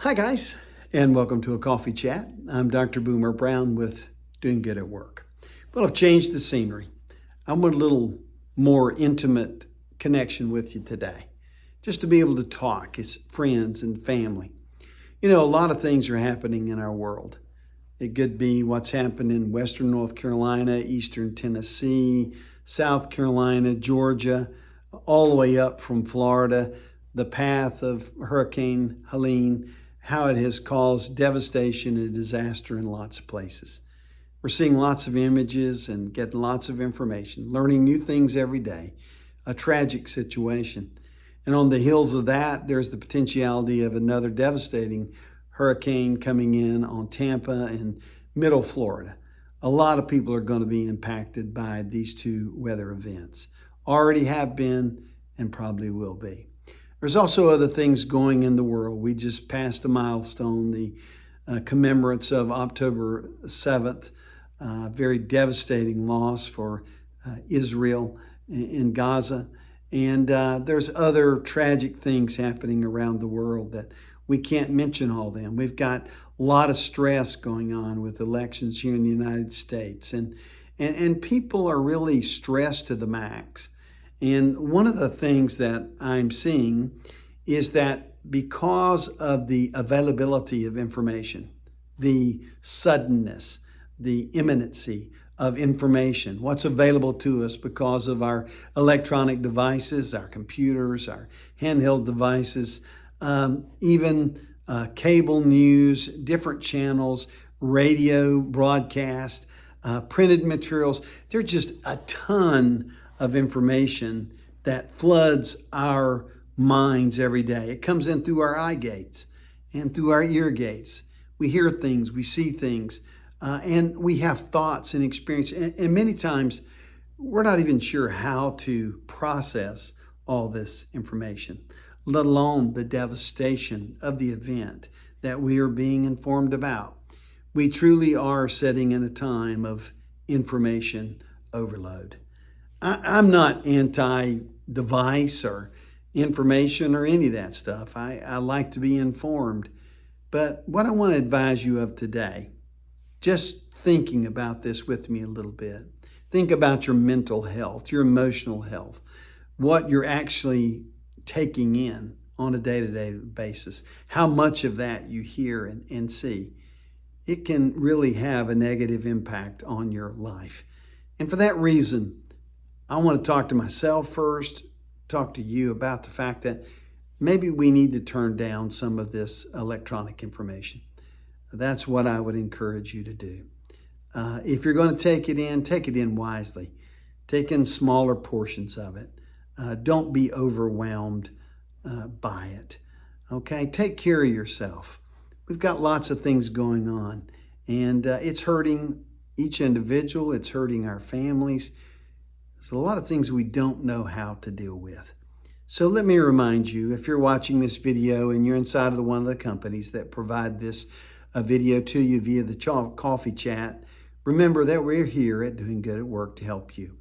Hi, guys, and welcome to a coffee chat. I'm Dr. Boomer Brown with Doing Good at Work. Well, I've changed the scenery. I want a little more intimate connection with you today, just to be able to talk as friends and family. You know, a lot of things are happening in our world. It could be what's happened in Western North Carolina, Eastern Tennessee, South Carolina, Georgia, all the way up from Florida, the path of Hurricane Helene, how it has caused devastation and disaster in lots of places. We're seeing lots of images and getting lots of information, learning new things every day, a tragic situation. And on the heels of that, there's the potentiality of another devastating hurricane coming in on Tampa and middle Florida. A lot of people are going to be impacted by these two weather events. Already have been and probably will be. There's also other things going in the world. We just passed a milestone, the commemorates of October 7th, very devastating loss for Israel in Gaza. And there's other tragic things happening around the world that we can't mention all of them. We've got a lot of stress going on with elections here in the United States. And people are really stressed to the max. And one of the things that I'm seeing is that because of the availability of information, the suddenness, the imminency of information, what's available to us because of our electronic devices, our computers, our handheld devices, even cable news, different channels, radio broadcast, printed materials. There's just a ton of information that floods our minds every day. It comes in through our eye gates and through our ear gates. We hear things, we see things, and we have thoughts and experience. And many times we're not even sure how to process all this information, let alone the devastation of the event that we are being informed about. We truly are sitting in a time of information overload. I'm not anti-device or information or any of that stuff. I like to be informed. But what I want to advise you of today, just thinking about this with me a little bit, think about your mental health, your emotional health, what you're actually taking in on a day-to-day basis, how much of that you hear and see. It can really have a negative impact on your life. And for that reason, I want to talk to myself first, talk to you about the fact that maybe we need to turn down some of this electronic information. That's what I would encourage you to do. If you're going to take it in wisely. Take in smaller portions of it. Don't be overwhelmed by it. Okay? Take care of yourself. We've got lots of things going on, and it's hurting each individual. It's hurting our families. There's a lot of things we don't know how to deal with. So let me remind you, if you're watching this video and you're inside of one of the companies that provide this video to you via the coffee chat, remember that we're here at Doing Good at Work to help you.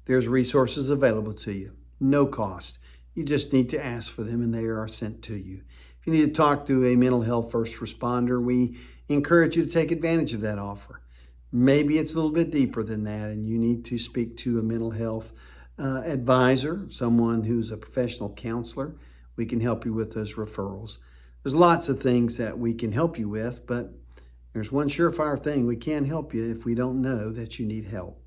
There's resources available to you, no cost. You just need to ask for them and they are sent to you. If you need to talk to a mental health first responder, we encourage you to take advantage of that offer. Maybe it's a little bit deeper than that and you need to speak to a mental health advisor, someone who's a professional counselor. We can help you with those referrals. There's lots of things that we can help you with, but there's one surefire thing. We can't help you if we don't know that you need help.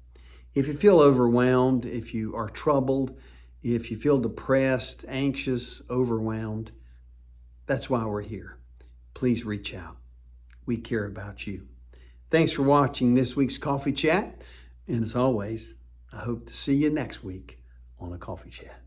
If you feel overwhelmed, if you are troubled, if you feel depressed, anxious, overwhelmed, that's why we're here. Please reach out. We care about you. Thanks for watching this week's Coffee Chat. And as always, I hope to see you next week on a Coffee Chat.